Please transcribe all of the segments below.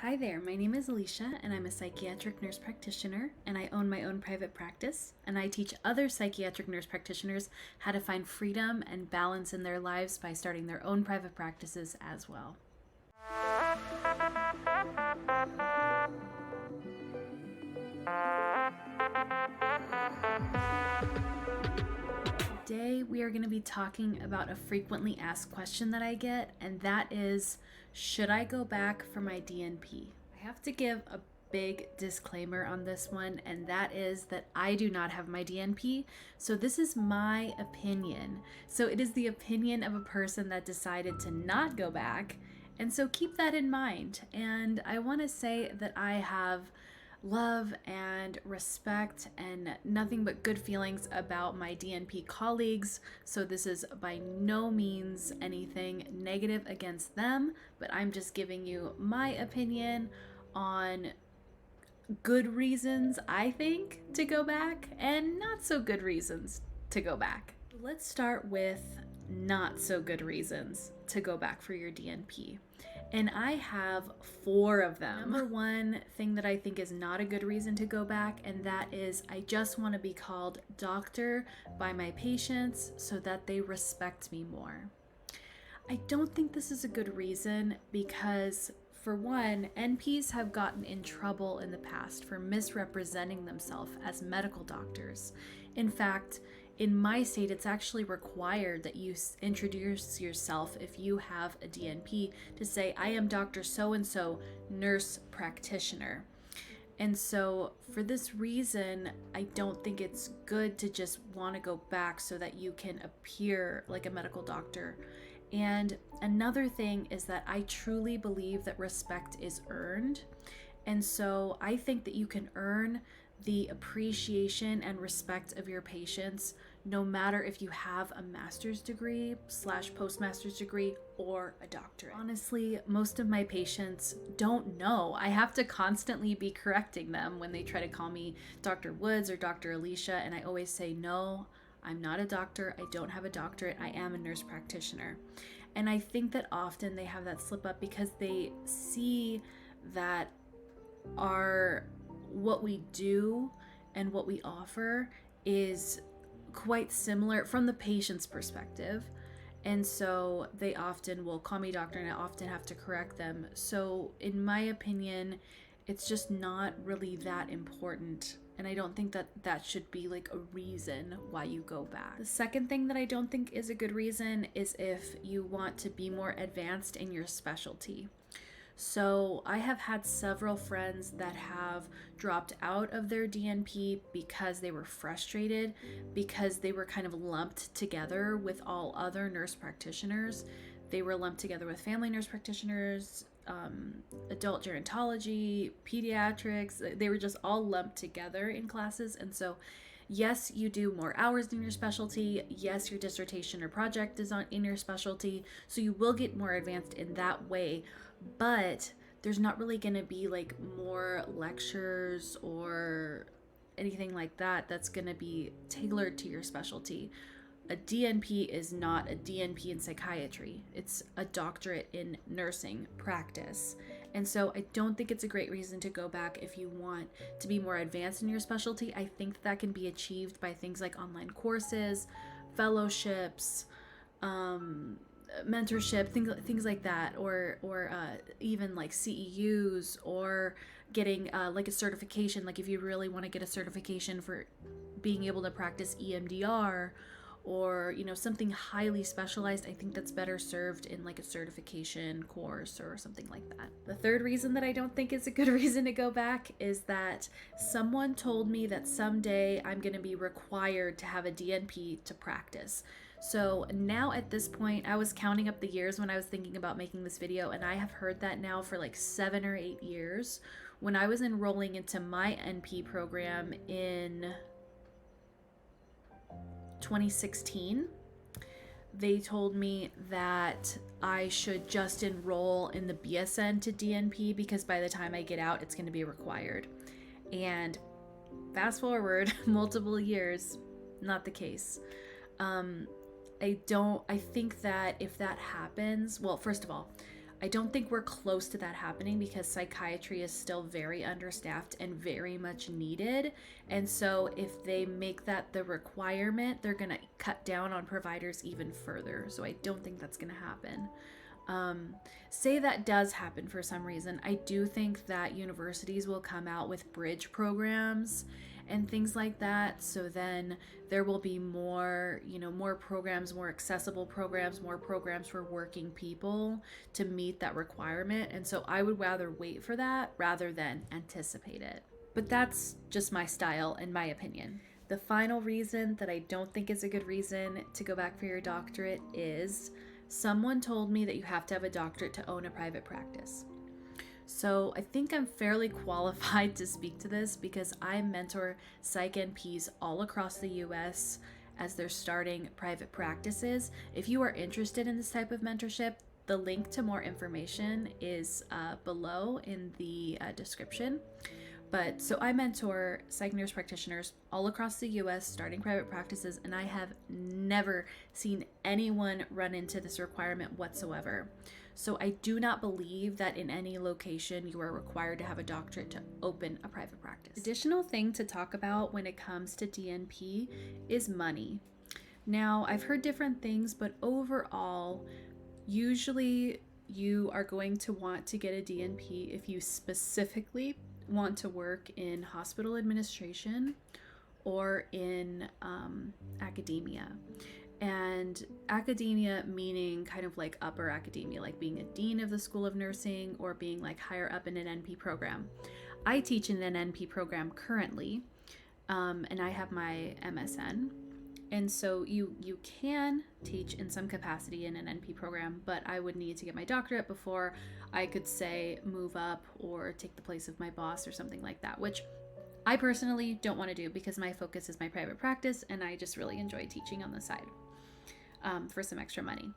Hi there, my name is Alicia and I'm a psychiatric nurse practitioner and I own my own private practice and I teach other psychiatric nurse practitioners how to find freedom and balance in their lives by starting their own private practices as well. Today we are going to be talking about a frequently asked question that I get, and that is, should I go back for my DNP? I have to give a big disclaimer on this one, and that is that I do not have my DNP, so this is my opinion. So it is the opinion of a person that decided to not go back, and so keep that in mind. And I want to say that I have love and respect and nothing but good feelings about my DNP colleagues. So this is by no means anything negative against them, but I'm just giving you my opinion on good reasons, I think, to go back and not so good reasons to go back. Let's start with not so good reasons to go back for your DNP. And I have 4 of them. Number one thing that I think is not a good reason to go back, and that is I just want to be called doctor by my patients so that they respect me more. I don't think this is a good reason because, for one, NPs have gotten in trouble in the past for misrepresenting themselves as medical doctors. In fact, in my state, it's actually required that you introduce yourself if you have a DNP to say, I am Dr. So-and-so, nurse practitioner. And so for this reason, I don't think it's good to just want to go back so that you can appear like a medical doctor. And another thing is that I truly believe that respect is earned. And so I think that you can earn the appreciation and respect of your patients no matter if you have a master's degree / postmaster's degree or a doctorate. Honestly, most of my patients don't know. I have to constantly be correcting them when they try to call me Dr. Woods or Dr. Alicia, and I always say, no, I'm not a doctor. I don't have a doctorate. I am a nurse practitioner. And I think that often they have that slip up because they see that what we do and what we offer is quite similar from the patient's perspective. And so they often will call me doctor and I often have to correct them. So in my opinion, it's just not really that important. And I don't think that that should be like a reason why you go back. The second thing that I don't think is a good reason is if you want to be more advanced in your specialty. So I have had several friends that have dropped out of their DNP because they were frustrated, because they were kind of lumped together with all other nurse practitioners. They were lumped together with family nurse practitioners, adult gerontology, pediatrics. They were just all lumped together in classes. And so yes, you do more hours in your specialty. Yes, your dissertation or project is in your specialty. So you will get more advanced in that way. But there's not really going to be like more lectures or anything like that that's going to be tailored to your specialty. A DNP is not a DNP in psychiatry. It's a doctorate in nursing practice. And so I don't think it's a great reason to go back if you want to be more advanced in your specialty. I think that can be achieved by things like online courses, fellowships, mentorship, things like that, or even like CEUs, or getting like a certification. Like if you really want to get a certification for being able to practice EMDR, or something highly specialized, I think that's better served in like a certification course or something like that. The third reason that I don't think is a good reason to go back is that someone told me that someday I'm going to be required to have a DNP to practice. So now at this point, I was counting up the years when I was thinking about making this video, and I have heard that now for like 7 or 8 years. When I was enrolling into my NP program in 2016, they told me that I should just enroll in the BSN to DNP because by the time I get out, it's going to be required. And fast forward multiple years, not the case. I think that if that happens, well, first of all, I don't think we're close to that happening because psychiatry is still very understaffed and very much needed. And so if they make that the requirement, they're going to cut down on providers even further. So I don't think that's going to happen. Say that does happen for some reason, I do think that universities will come out with bridge programs and things like that. So then there will be more, more programs, more accessible programs, more programs for working people to meet that requirement. And so I would rather wait for that rather than anticipate it. But that's just my style and my opinion. The final reason that I don't think is a good reason to go back for your doctorate is someone told me that you have to have a doctorate to own a private practice. So I think I'm fairly qualified to speak to this because I mentor psych NPs all across the US as they're starting private practices. If you are interested in this type of mentorship, the link to more information is below in the description. But so I mentor psych nurse practitioners all across the US starting private practices, and I have never seen anyone run into this requirement whatsoever. So I do not believe that in any location you are required to have a doctorate to open a private practice. Additional thing to talk about when it comes to DNP is money. Now, I've heard different things, but overall, usually you are going to want to get a DNP if you specifically want to work in hospital administration or in academia. And academia meaning kind of like upper academia, like being a dean of the School of Nursing or being like higher up in an NP program. I teach in an NP program currently, and I have my MSN. And so you can teach in some capacity in an NP program, but I would need to get my doctorate before I could say move up or take the place of my boss or something like that, which I personally don't want to do because my focus is my private practice and I just really enjoy teaching on the side for some extra money.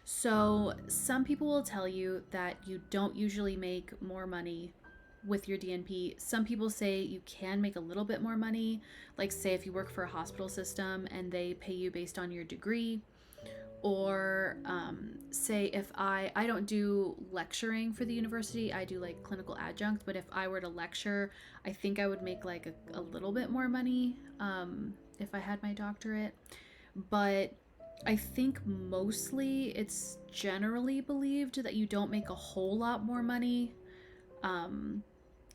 So some people will tell you that you don't usually make more money with your DNP. Some people say you can make a little bit more money, like say if you work for a hospital system and they pay you based on your degree, or say if I don't do lecturing for the university, I do like clinical adjunct, but if I were to lecture, I think I would make like a little bit more money if I had my doctorate. But I think mostly it's generally believed that you don't make a whole lot more money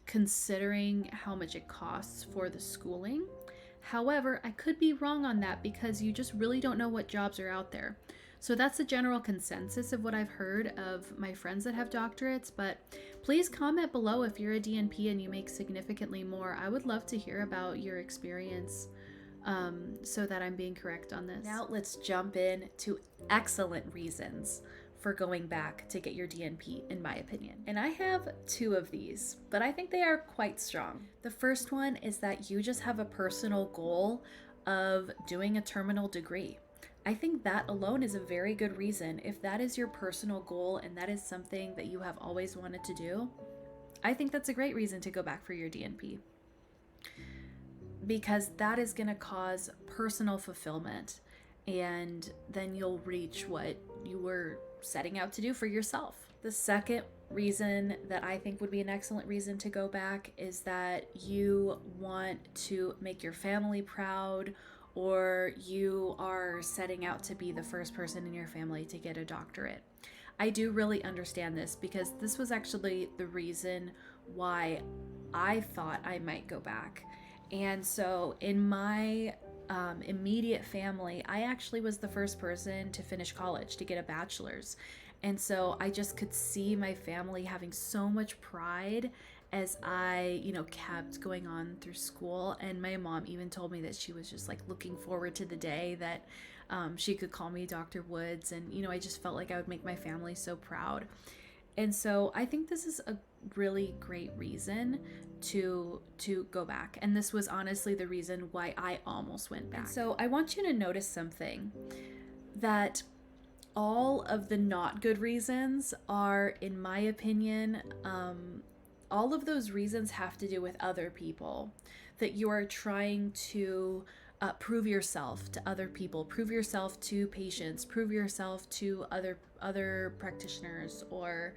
considering how much it costs for the schooling. However, I could be wrong on that because you just really don't know what jobs are out there. So that's the general consensus of what I've heard of my friends that have doctorates, but please comment below if you're a DNP and you make significantly more. I would love to hear about your experience so that I'm being correct on this. Now let's jump in to excellent reasons for going back to get your DNP, in my opinion. And I have two of these, but I think they are quite strong. The first one is that you just have a personal goal of doing a terminal degree. I think that alone is a very good reason. If that is your personal goal and that is something that you have always wanted to do, I think that's a great reason to go back for your DNP. Because that is going to cause personal fulfillment, and then you'll reach what you were setting out to do for yourself. The second reason that I think would be an excellent reason to go back is that you want to make your family proud, or you are setting out to be the first person in your family to get a doctorate. I do really understand this because this was actually the reason why I thought I might go back. And so in my immediate family, I actually was the first person to finish college, to get a bachelor's. And so I just could see my family having so much pride as I, kept going on through school. And my mom even told me that she was just like looking forward to the day that she could call me Dr. Woods. And, I just felt like I would make my family so proud. And so I think this is a really great reason to go back. And this was honestly the reason why I almost went back. And so I want you to notice something, that all of the not good reasons are, in my opinion, all of those reasons have to do with other people, that you are trying to prove yourself to other people, prove yourself to patients, prove yourself to other other practitioners or,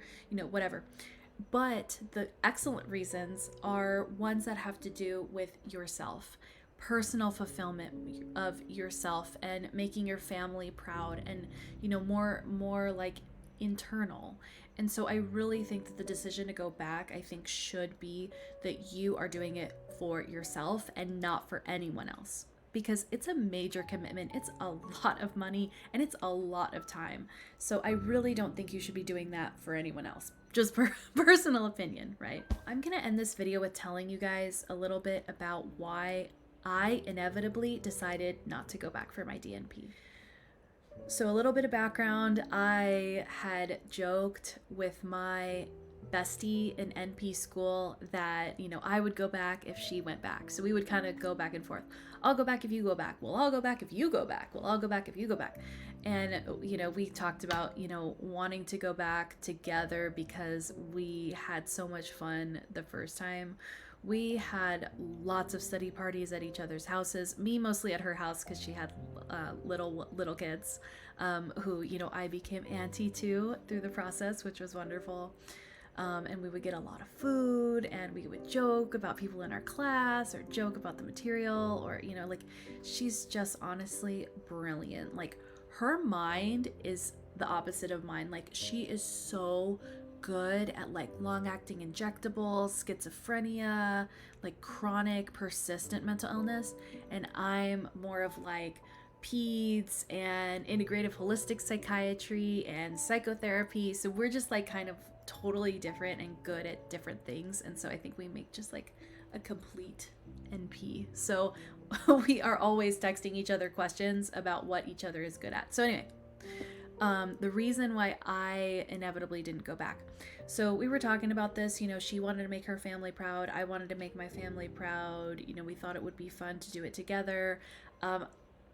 whatever. But the excellent reasons are ones that have to do with yourself, personal fulfillment of yourself, and making your family proud, and more like internal. And so I really think that the decision to go back, I think, should be that you are doing it for yourself and not for anyone else, because it's a major commitment. It's a lot of money and it's a lot of time. So I really don't think you should be doing that for anyone else. Just personal opinion, right? I'm gonna end this video with telling you guys a little bit about why I inevitably decided not to go back for my DNP. So a little bit of background, I had joked with my bestie in NP school that, I would go back if she went back. So we would kind of go back and forth. I'll go back if you go back. Well, I'll go back if you go back. Well, I'll go back if you go back. And, we talked about, wanting to go back together because we had so much fun the first time. We had lots of study parties at each other's houses. Me mostly at her house because she had little kids who, I became auntie to through the process, which was wonderful. And we would get a lot of food, and we would joke about people in our class or joke about the material, or, like, she's just honestly brilliant. Like, her mind is the opposite of mine. Like, she is so good at like long-acting injectables, schizophrenia, like chronic persistent mental illness, and I'm more of like peds and integrative holistic psychiatry and psychotherapy. So we're just like kind of totally different and good at different things, and so I think we make just like a complete NP. So we are always texting each other questions about what each other is good at. So anyway, the reason why I inevitably didn't go back. So we were talking about this, she wanted to make her family proud. I wanted to make my family proud. We thought it would be fun to do it together.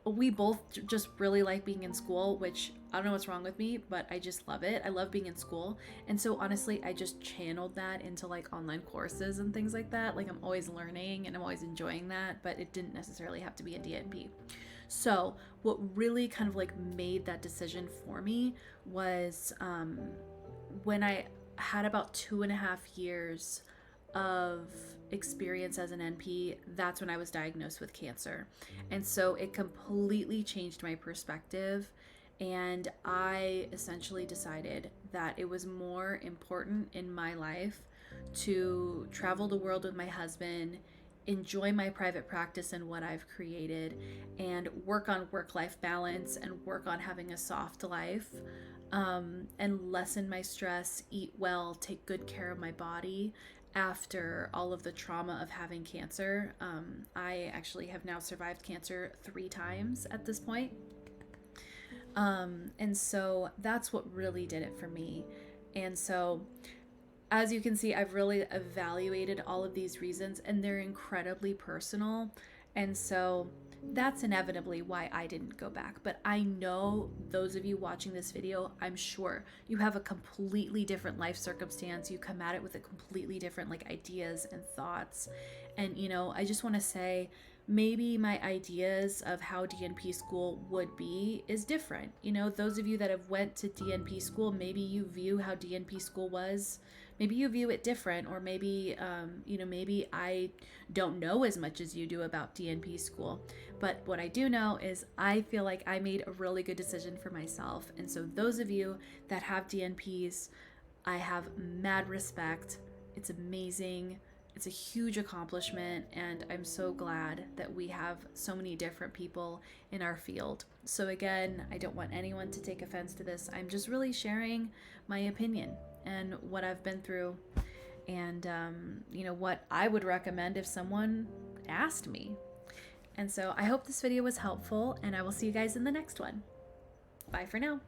We both just really like being in school, which I don't know what's wrong with me, but I just love it. I love being in school. And so honestly, I just channeled that into like online courses and things like that. Like, I'm always learning and I'm always enjoying that, but it didn't necessarily have to be a DNP. So what really kind of like made that decision for me was when I had about 2.5 years of experience as an NP, that's when I was diagnosed with cancer. And so it completely changed my perspective. And I essentially decided that it was more important in my life to travel the world with my husband, enjoy my private practice and what I've created, and work on work-life balance and work on having a soft life, and lessen my stress, eat well, take good care of my body after all of the trauma of having cancer. I actually have now survived cancer 3 times at this point. And so that's what really did it for me. And so as you can see, I've really evaluated all of these reasons, and they're incredibly personal. And so that's inevitably why I didn't go back. But I know those of you watching this video, I'm sure you have a completely different life circumstance. You come at it with a completely different like ideas and thoughts. And, I just want to say, maybe my ideas of how DNP school would be is different. Those of you that have went to DNP school, maybe you view how DNP school was, maybe you view it different, or maybe, maybe I don't know as much as you do about DNP school. But what I do know is I feel like I made a really good decision for myself. And so those of you that have DNPs, I have mad respect. It's amazing. It's a huge accomplishment, and I'm so glad that we have so many different people in our field. So again, I don't want anyone to take offense to this. I'm just really sharing my opinion and what I've been through, and what I would recommend if someone asked me. And so I hope this video was helpful, and I will see you guys in the next one. Bye for now.